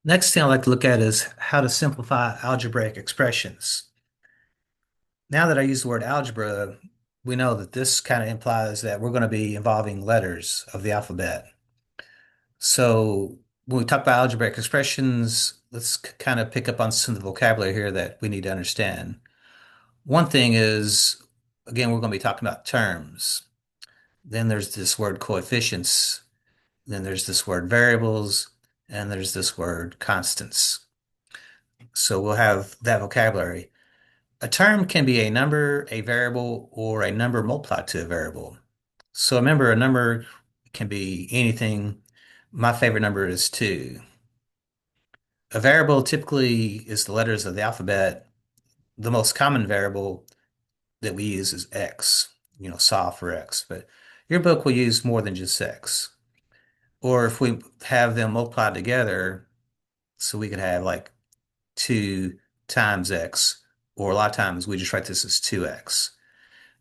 Next thing I'd like to look at is how to simplify algebraic expressions. Now that I use the word algebra, we know that this kind of implies that we're going to be involving letters of the alphabet. So when we talk about algebraic expressions, let's kind of pick up on some of the vocabulary here that we need to understand. One thing is, again, we're going to be talking about terms. Then there's this word coefficients. Then there's this word variables, and there's this word constants. So we'll have that vocabulary. A term can be a number, a variable, or a number multiplied to a variable. So remember, a number can be anything. My favorite number is 2. A variable typically is the letters of the alphabet. The most common variable that we use is X, solve for X, but your book will use more than just X. Or if we have them multiplied together, so we could have like 2 times X, or a lot of times we just write this as 2X.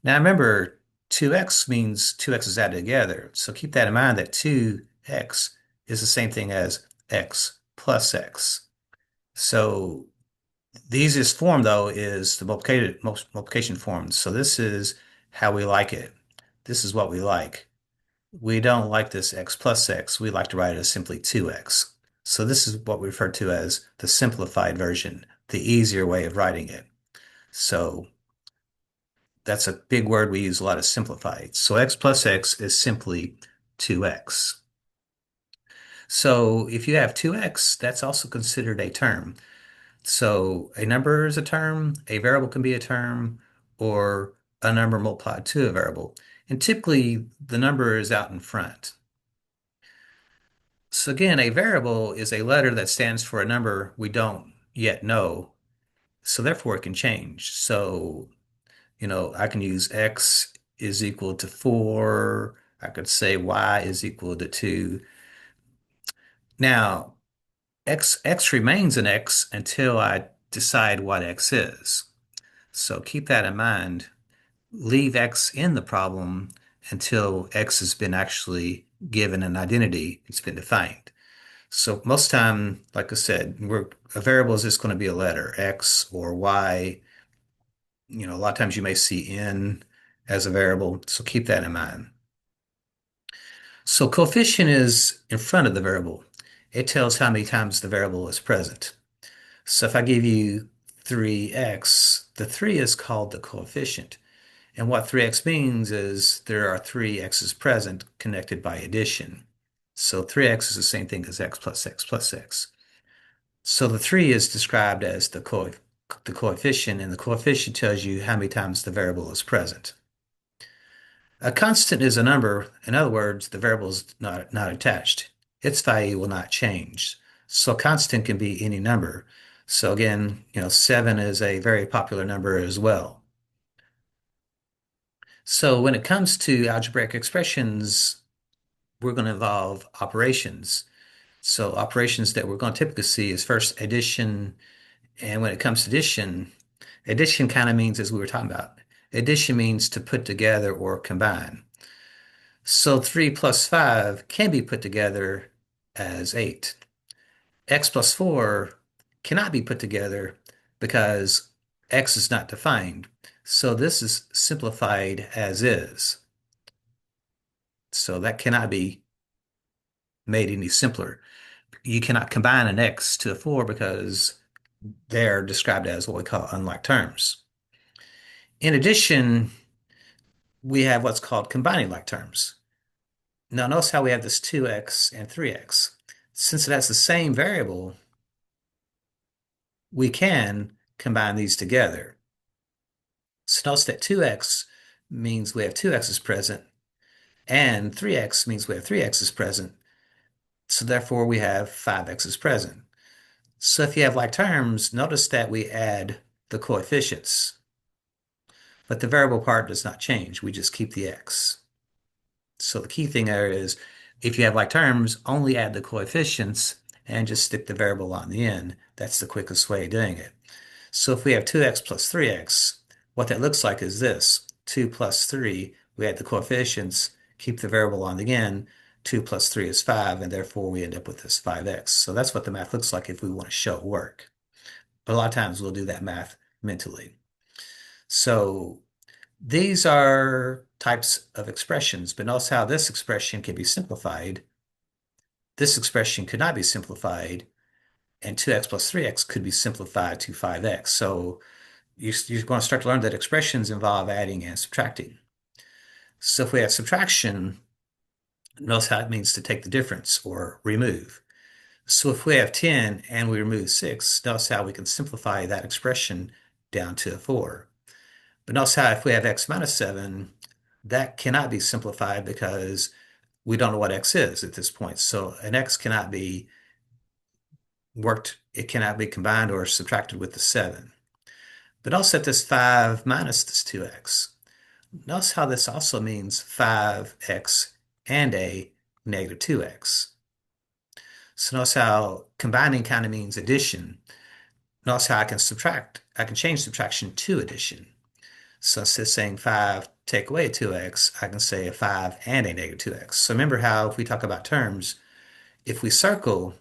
Now remember, 2X means 2X's added together. So keep that in mind that 2X is the same thing as X plus X. So the easiest form, though, is the multiplication form. So this is how we like it. This is what we like. We don't like this X plus X. We like to write it as simply 2X. So this is what we refer to as the simplified version, the easier way of writing it. So that's a big word we use a lot of simplified. So X plus X is simply 2X. So if you have 2X, that's also considered a term. So a number is a term, a variable can be a term, or a number multiplied to a variable. And typically the number is out in front. So again, a variable is a letter that stands for a number we don't yet know. So therefore it can change. So I can use X is equal to 4. I could say Y is equal to 2. Now, X remains an X until I decide what X is. So keep that in mind. Leave X in the problem until X has been actually given an identity. It's been defined. So most time, like I said, a variable is just going to be a letter, X or Y. A lot of times you may see N as a variable, so keep that in mind. So coefficient is in front of the variable. It tells how many times the variable is present. So if I give you 3x, the 3 is called the coefficient. And what 3x means is there are 3x's present connected by addition. So 3x is the same thing as x plus x plus x. So the 3 is described as the coefficient, and the coefficient tells you how many times the variable is present. A constant is a number. In other words, the variable is not attached. Its value will not change. So a constant can be any number. So again, 7 is a very popular number as well. So when it comes to algebraic expressions, we're going to involve operations. So operations that we're going to typically see is first addition. And when it comes to addition, addition kind of means, as we were talking about, addition means to put together or combine. So 3 plus 5 can be put together as 8. X plus 4 cannot be put together because X is not defined. So this is simplified as is. So that cannot be made any simpler. You cannot combine an X to a 4 because they're described as what we call unlike terms. In addition, we have what's called combining like terms. Now notice how we have this 2x and 3x. Since it has the same variable, we can combine these together. So notice that 2x means we have 2x's present, and 3x means we have 3x's present. So therefore we have 5x's present. So if you have like terms, notice that we add the coefficients, but the variable part does not change. We just keep the x. So the key thing there is if you have like terms, only add the coefficients and just stick the variable on the end. That's the quickest way of doing it. So if we have 2x plus 3x, what that looks like is this. 2 plus 3, we add the coefficients, keep the variable on the end. 2 plus 3 is 5, and therefore we end up with this 5x. So that's what the math looks like if we want to show work. But a lot of times we'll do that math mentally. So these are types of expressions, but notice how this expression can be simplified. This expression could not be simplified, and 2x plus 3x could be simplified to 5x. So you're going to start to learn that expressions involve adding and subtracting. So if we have subtraction, notice how it means to take the difference or remove. So if we have 10 and we remove 6, notice how we can simplify that expression down to 4. But notice how if we have x minus 7, that cannot be simplified because we don't know what x is at this point. So an x cannot be it cannot be combined or subtracted with the 7. But notice that this 5 minus this 2x. Notice how this also means 5x and a negative 2x. So notice how combining kind of means addition. Notice how I can change subtraction to addition. So instead of saying 5 take away a 2x, I can say a 5 and a negative 2x. So remember how if we talk about terms, if we circle,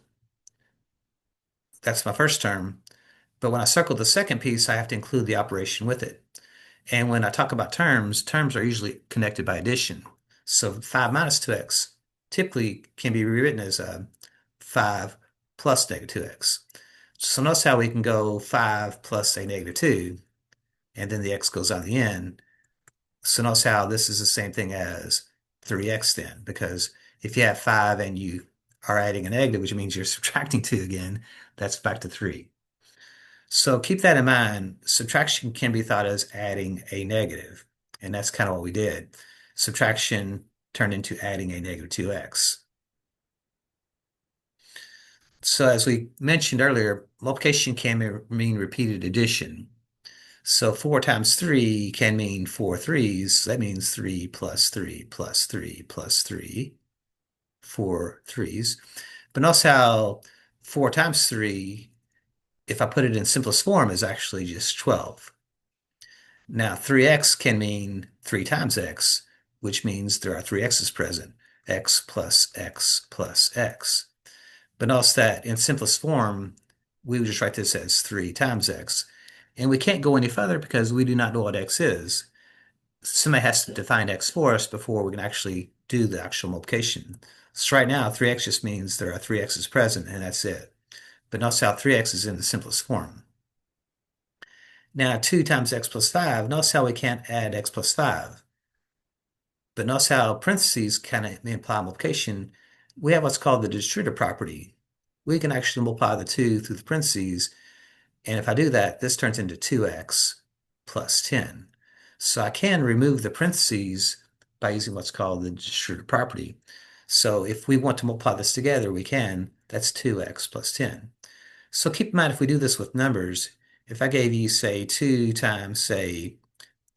that's my first term, but when I circle the second piece, I have to include the operation with it. And when I talk about terms, terms are usually connected by addition. So 5 minus 2x typically can be rewritten as 5 plus negative 2x. So notice how we can go 5 plus a negative 2, and then the x goes on the end. So notice how this is the same thing as 3x then, because if you have 5 and you are adding a negative, which means you're subtracting 2 again, that's back to 3. So keep that in mind. Subtraction can be thought as adding a negative, and that's kind of what we did. Subtraction turned into adding a negative 2x. So as we mentioned earlier, multiplication can mean repeated addition. So 4 times 3 can mean 4 threes. That means 3 plus 3 plus 3 plus 3, 4 threes. But notice how 4 times 3, if I put it in simplest form, is actually just 12. Now 3x can mean 3 times x, which means there are 3 x's present. X plus x plus x. But notice that in simplest form, we would just write this as 3 times x. And we can't go any further because we do not know what x is. Somebody has to define x for us before we can actually do the actual multiplication. So right now, 3x just means there are 3 x's present, and that's it. But notice how 3x is in the simplest form. Now 2 times x plus 5, notice how we can't add x plus 5. But notice how parentheses kind of imply multiplication. We have what's called the distributive property. We can actually multiply the 2 through the parentheses, and if I do that, this turns into 2x plus 10. So I can remove the parentheses by using what's called the distributive property. So if we want to multiply this together, we can. That's 2x plus 10. So keep in mind, if we do this with numbers, if I gave you, say, 2 times, say,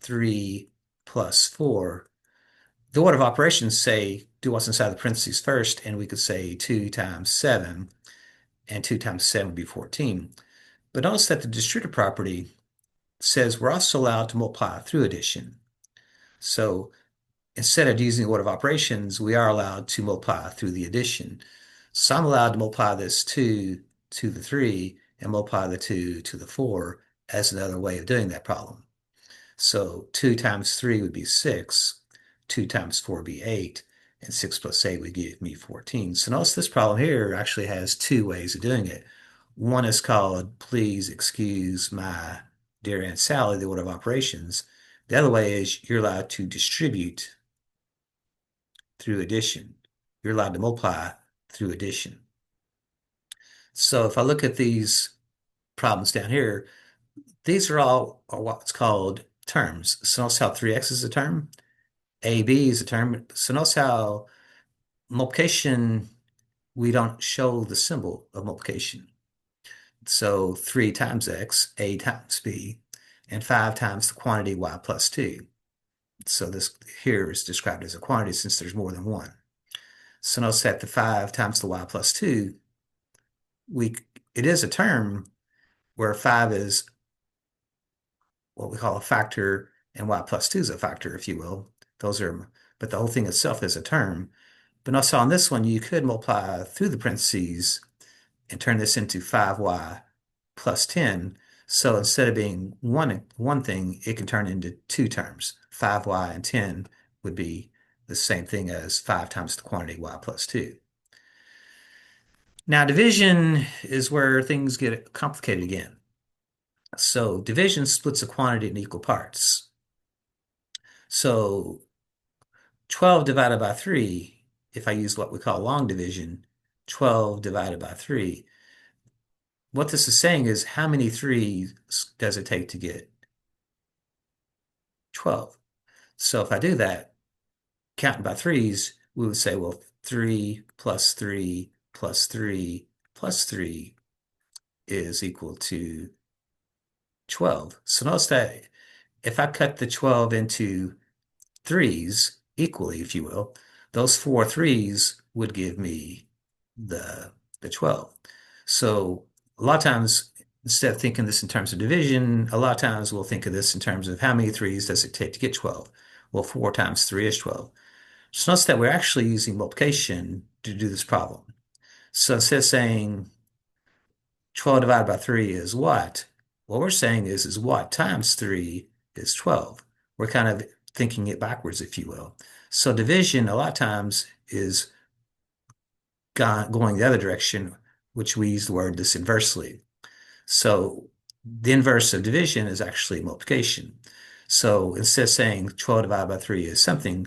3 plus 4, the order of operations say do what's inside the parentheses first, and we could say 2 times 7, and 2 times 7 would be 14. But notice that the distributive property says we're also allowed to multiply through addition. So instead of using the order of operations, we are allowed to multiply through the addition. So I'm allowed to multiply this 2 to the 3 and multiply the 2 to the 4 as another way of doing that problem. So 2 times 3 would be 6, 2 times 4 would be 8, and 6 plus 8 would give me 14. So notice this problem here actually has two ways of doing it. One is called please excuse my dear Aunt Sally, the order of operations. The other way is you're allowed to distribute through addition. You're allowed to multiply through addition. So if I look at these problems down here, these are all what's called terms. So notice how 3x is a term, AB is a term. So notice how multiplication, we don't show the symbol of multiplication. So 3 times x, a times b, and 5 times the quantity y plus 2. So this here is described as a quantity since there's more than one. So notice that the 5 times the y plus 2, it is a term where 5 is what we call a factor and y plus 2 is a factor, if you will. But the whole thing itself is a term. But also on this one, you could multiply through the parentheses and turn this into 5y plus 10. So instead of being one thing, it can turn into two terms. 5y and 10 would be the same thing as 5 times the quantity y plus 2. Now, division is where things get complicated again. So division splits a quantity in equal parts. So 12 divided by 3, if I use what we call long division, 12 divided by 3, what this is saying is how many 3s does it take to get 12? So if I do that, counting by 3s, we would say, well, 3 plus 3 plus 3 plus 3 is equal to 12. So notice that if I cut the 12 into 3s equally, if you will, those 4 3s would give me the 12. So a lot of times, instead of thinking this in terms of division, a lot of times we'll think of this in terms of how many 3s does it take to get 12? Well, 4 times 3 is 12. So notice that we're actually using multiplication to do this problem. So instead of saying 12 divided by 3 is what we're saying is what times 3 is 12. We're kind of thinking it backwards, if you will. So division a lot of times is going the other direction, which we use the word this inversely. So the inverse of division is actually multiplication. So instead of saying 12 divided by 3 is something,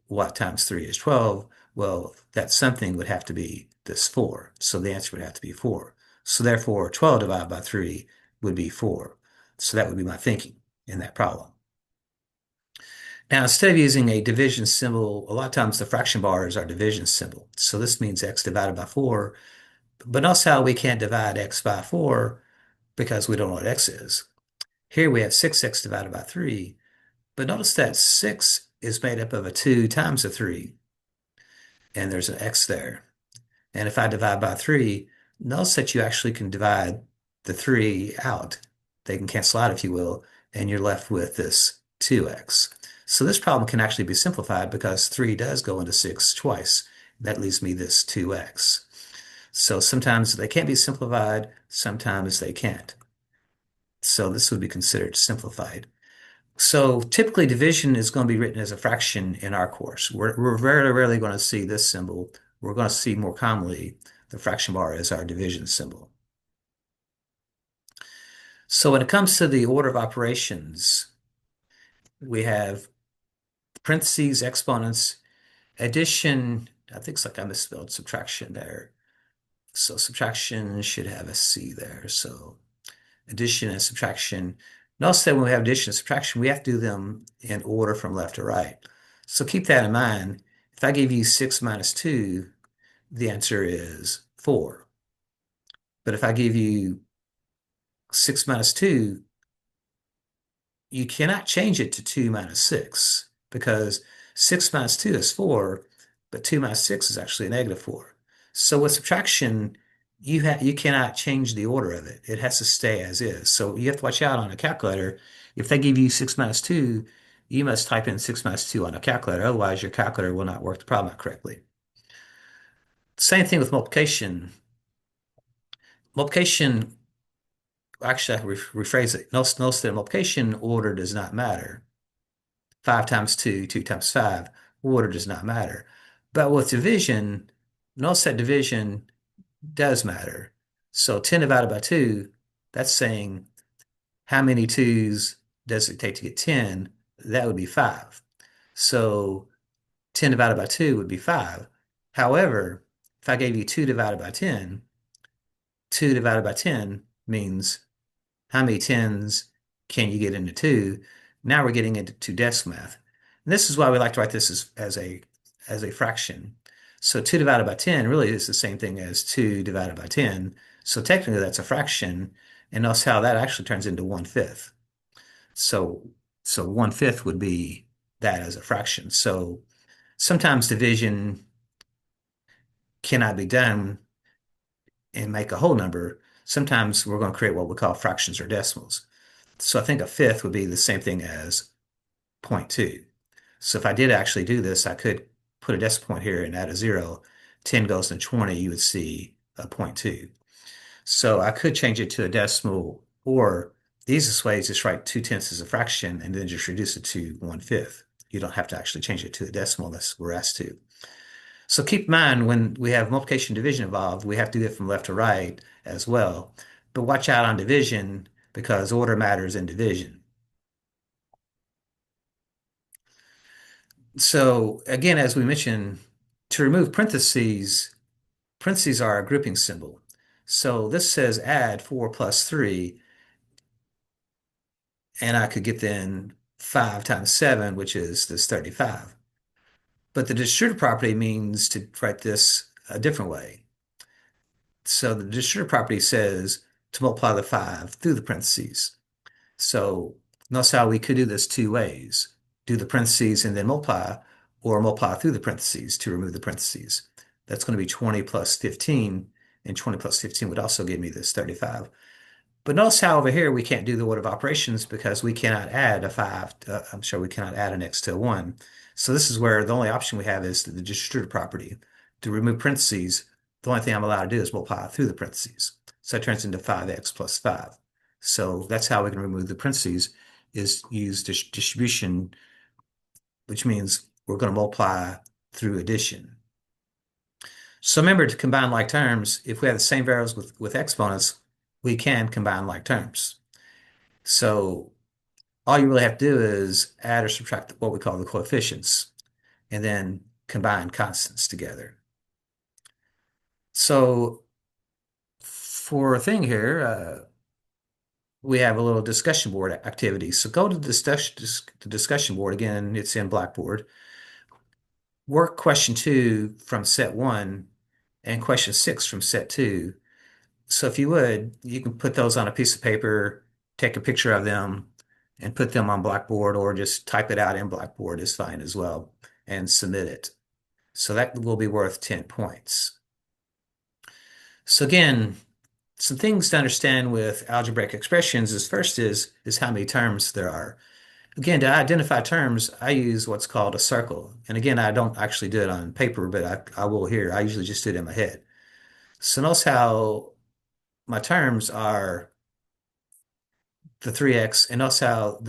what times 3 is 12? Well, that something would have to be this 4. So the answer would have to be 4. So therefore, 12 divided by 3 would be 4. So that would be my thinking in that problem. Now, instead of using a division symbol, a lot of times the fraction bar is our division symbol. So this means x divided by 4. But notice how we can't divide x by 4 because we don't know what x is. Here we have 6x divided by 3. But notice that 6 is made up of a 2 times a 3. And there's an x there. And if I divide by 3, notice that you actually can divide the 3 out. They can cancel out, if you will, and you're left with this 2x. So this problem can actually be simplified because 3 does go into 6 twice. That leaves me this 2x. So sometimes they can't be simplified, sometimes they can't. So this would be considered simplified. So typically division is going to be written as a fraction in our course. We're very rarely going to see this symbol. We're going to see more commonly the fraction bar as our division symbol. So when it comes to the order of operations, we have parentheses, exponents, addition. I think it's like I misspelled subtraction there. So subtraction should have a C there. So addition and subtraction. Notice that when we have addition and subtraction, we have to do them in order from left to right. So keep that in mind. If I give you 6 minus 2, the answer is 4. But if I give you 6 minus 2, you cannot change it to 2 minus 6 because 6 minus 2 is 4, but 2 minus 6 is actually a negative 4. So with subtraction, you cannot change the order of it. It has to stay as is. So you have to watch out on a calculator. If they give you 6 minus 2, you must type in 6 minus 2 on a calculator. Otherwise, your calculator will not work the problem out correctly. Same thing with multiplication. Multiplication, actually, I rephrase it. Notice that multiplication order does not matter. 5 times 2, 2 times 5, order does not matter. But with division, notice that division does matter. So 10 divided by 2, that's saying how many 2s does it take to get 10? That would be 5. So 10 divided by 2 would be 5. However, if I gave you 2 divided by 10, 2 divided by 10 means how many 10s can you get into 2? Now we're getting into decimal math. And this is why we like to write this as a fraction. So 2 divided by 10 really is the same thing as 2 divided by 10. So technically that's a fraction. And notice how that actually turns into 1/5. So 1/5 would be that as a fraction. So sometimes division cannot be done and make a whole number. Sometimes we're going to create what we call fractions or decimals. So I think a fifth would be the same thing as 0.2. So if I did actually do this, I could put a decimal point here and add a zero, 10 goes to 20, you would see a point 0.2. So I could change it to a decimal, or the easiest way is just write 2/10 as a fraction and then just reduce it to 1/5. You don't have to actually change it to a decimal unless we're asked to. So keep in mind when we have multiplication and division involved, we have to do it from left to right as well. But watch out on division because order matters in division. So again, as we mentioned, to remove parentheses, parentheses are a grouping symbol. So this says add 4 plus 3, and I could get then 5 times 7, which is this 35. But the distributive property means to write this a different way. So the distributive property says to multiply the 5 through the parentheses. So notice how we could do this two ways. Do the parentheses and then multiply, or multiply through the parentheses to remove the parentheses. That's going to be 20 plus 15, and 20 plus 15 would also give me this 35. But notice how over here we can't do the order of operations because we cannot add a 5. I'm sure we cannot add an x to a 1. So this is where the only option we have is the distributive property. To remove parentheses, the only thing I'm allowed to do is multiply through the parentheses. So it turns into 5x plus 5. So that's how we can remove the parentheses, is use distribution, which means we're going to multiply through addition. So remember, to combine like terms, if we have the same variables with exponents, we can combine like terms. So all you really have to do is add or subtract what we call the coefficients, and then combine constants together. So for a thing here, we have a little discussion board activity. So go to the discussion board. Again, it's in Blackboard. Work question 2 from set 1 and question 6 from set 2. So if you would, you can put those on a piece of paper, take a picture of them, and put them on Blackboard, or just type it out in Blackboard is fine as well, and submit it. So that will be worth 10 points. So again, some things to understand with algebraic expressions is first is how many terms there are. Again, to identify terms, I use what's called a circle. And again, I don't actually do it on paper, but I will here. I usually just do it in my head. So notice how my terms are the 3x, and notice how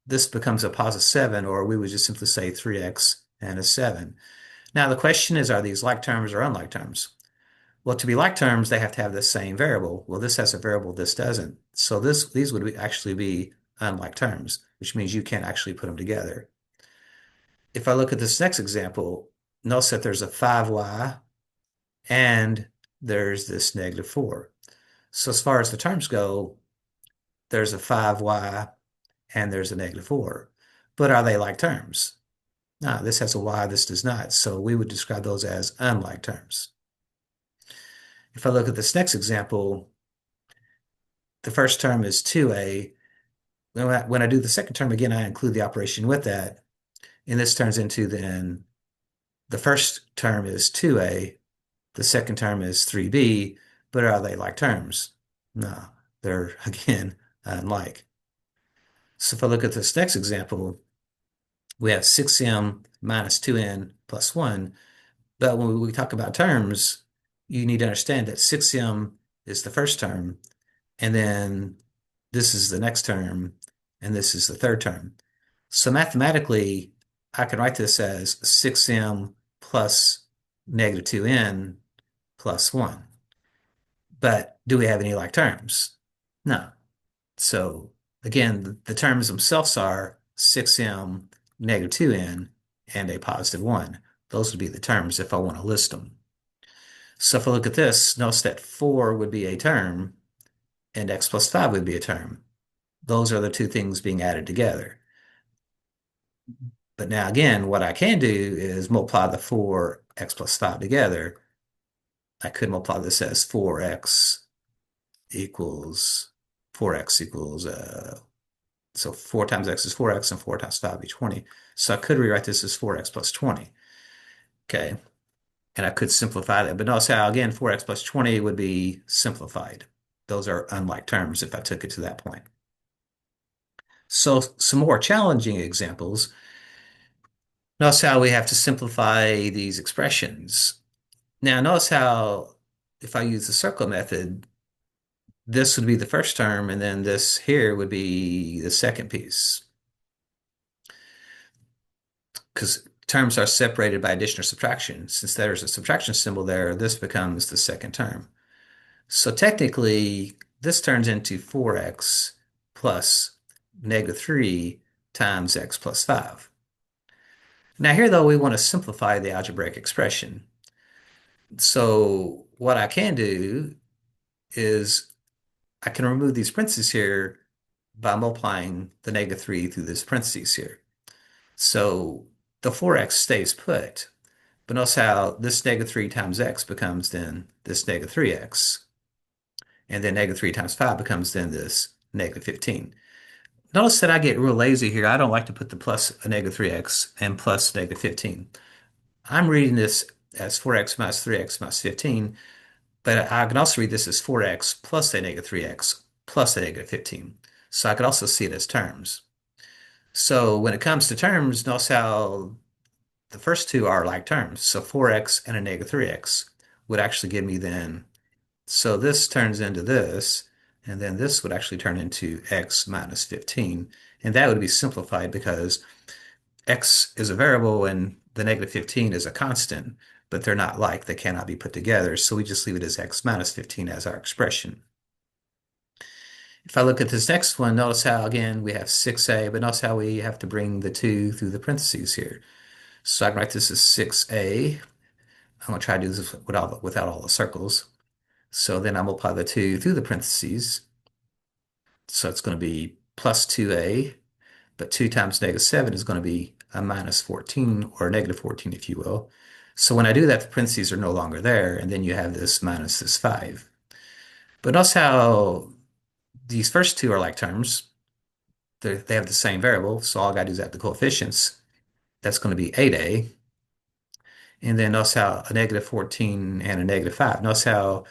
this becomes a positive 7, or we would just simply say 3x and a 7. Now the question is, are these like terms or unlike terms? Well, to be like terms, they have to have the same variable. Well, this has a variable, this doesn't. So these would actually be unlike terms, which means you can't actually put them together. If I look at this next example, notice that there's a 5y and there's this -4. So as far as the terms go, there's a 5y and there's a -4. But are they like terms? No, this has a y, this does not. So we would describe those as unlike terms. If I look at this next example, the first term is 2a. When I do the second term again, I include the operation with that. And this turns into then the first term is 2a, the second term is 3b, but are they like terms? No, they're again unlike. So if I look at this next example, we have 6m minus 2n plus 1. But when we talk about terms, you need to understand that 6m is the first term, and then this is the next term, and this is the third term. So mathematically, I can write this as 6m plus -2n plus 1. But do we have any like terms? No. So again, the terms themselves are 6m, -2n, and a positive 1. Those would be the terms if I want to list them. So if I look at this, notice that 4 would be a term and x plus 5 would be a term. Those are the two things being added together. But now again, what I can do is multiply the 4x plus 5 together. I could multiply this as 4x equals, so 4 times x is 4x and 4 times 5 would be 20. So I could rewrite this as 4x plus 20. Okay. And I could simplify that. But notice how, again, 4x plus 20 would be simplified. Those are unlike terms if I took it to that point. So some more challenging examples. Notice how we have to simplify these expressions. Now, notice how if I use the circle method, this would be the first term, and then this here would be the second piece. Because terms are separated by addition or subtraction. Since there's a subtraction symbol there, this becomes the second term. So technically, this turns into 4x plus -3 times x plus 5. Now here, though, we want to simplify the algebraic expression. So what I can do is I can remove these parentheses here by multiplying the -3 through this parentheses here. So the 4x stays put. But notice how this -3 times x becomes then this -3x. And then -3 times 5 becomes then this -15. Notice that I get real lazy here. I don't like to put the plus a -3x and plus -15. I'm reading this as 4x minus 3x minus 15, but I can also read this as 4x plus a -3x plus a -15. So I could also see it as terms. So when it comes to terms, notice how the first two are like terms. So 4x and a -3x would actually give me then, so this turns into this, and then this would actually turn into x minus 15. And that would be simplified because x is a variable and the -15 is a constant, but they're not like, they cannot be put together. So we just leave it as x minus 15 as our expression. If I look at this next one, notice how, again, we have 6a, but notice how we have to bring the 2 through the parentheses here. So I can write this as 6a. I'm going to try to do this without all the circles. So then I multiply the 2 through the parentheses. So it's going to be plus 2a, but 2 times -7 is going to be a minus 14, or a -14, if you will. So when I do that, the parentheses are no longer there, and then you have this minus this 5. But notice how these first two are like terms. They have the same variable, so all I got to do is add the coefficients. That's going to be 8a. And then notice how a -14 and a -5. Notice how,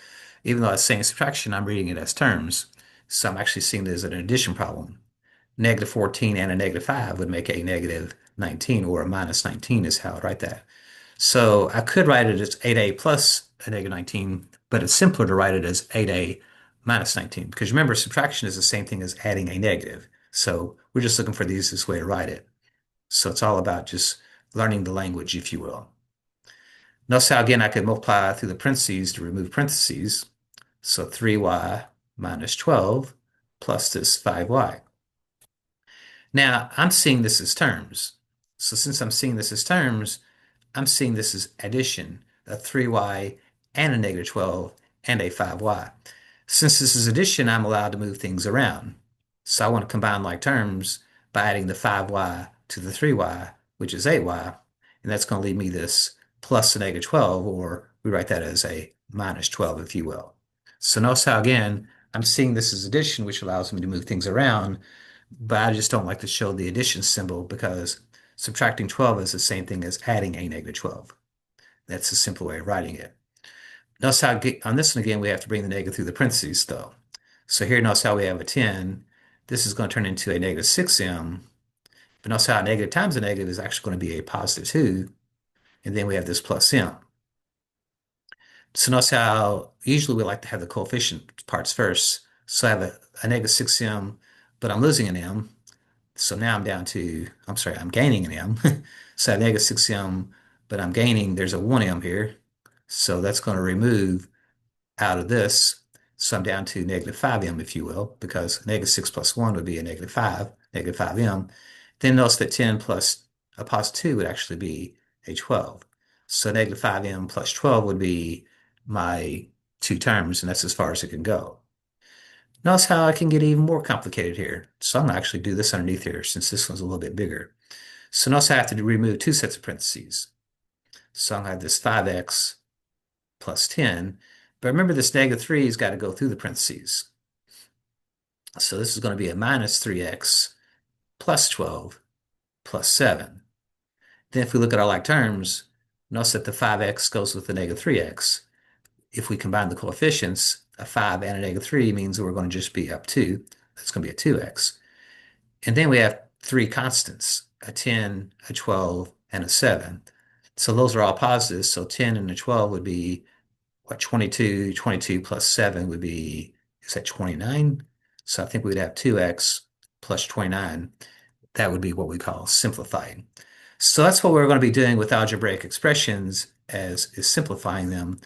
even though it's saying subtraction, I'm reading it as terms. So I'm actually seeing it as an addition problem. -14 and a -5 would make a -19, or a -19 is how I write that. So I could write it as 8a plus a -19, but it's simpler to write it as 8a minus 19. Because remember, subtraction is the same thing as adding a negative. So we're just looking for the easiest way to write it. So it's all about just learning the language, if you will. Notice how, again, I could multiply through the parentheses to remove parentheses. So 3y minus 12 plus this 5y. Now, I'm seeing this as terms. So since I'm seeing this as terms, I'm seeing this as addition, a 3y and a -12 and a 5y. Since this is addition, I'm allowed to move things around. So I want to combine like terms by adding the 5y to the 3y, which is 8y. And that's going to leave me this plus a -12, or we write that as a minus 12, if you will. So notice how, again, I'm seeing this as addition, which allows me to move things around, but I just don't like to show the addition symbol because subtracting 12 is the same thing as adding a -12. That's a simple way of writing it. Notice how on this one, again, we have to bring the negative through the parentheses, though. So here, notice how we have a 10. This is going to turn into a -6m. But notice how a negative times a negative is actually going to be a +2. And then we have this plus m. So notice how usually we like to have the coefficient parts first. So I have a -6m, but I'm losing an m. So now I'm down to, I'm sorry, I'm gaining an m. So I have -6m, but I'm gaining, there's a 1m here. So that's going to remove out of this. So I'm down to -5m, if you will, because -6 plus 1 would be a -5, -5m. Then notice that 10 plus a +2 would actually be a 12. So -5m plus 12 would be my two terms, and that's as far as it can go. Notice how I can get even more complicated here. So I'm going to actually do this underneath here since this one's a little bit bigger. So notice I have to remove two sets of parentheses. So I'm going to have this 5x plus 10. But remember, this -3 has got to go through the parentheses. So this is going to be a -3x plus 12 plus 7. Then if we look at our like terms, notice that the 5x goes with the -3x. If we combine the coefficients, a 5 and a -3 means we're going to just be up 2. That's going to be a 2x. And then we have three constants, a 10, a 12, and a 7. So those are all positives. So 10 and a 12 would be what, 22? 22 plus 7 would be, is that 29? So I think we'd have 2x plus 29. That would be what we call simplifying. So that's what we're going to be doing with algebraic expressions as is simplifying them.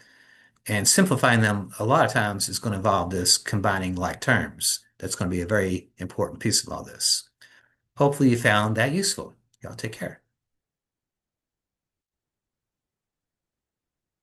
And simplifying them a lot of times is going to involve this combining like terms. That's going to be a very important piece of all this. Hopefully you found that useful. Y'all take care.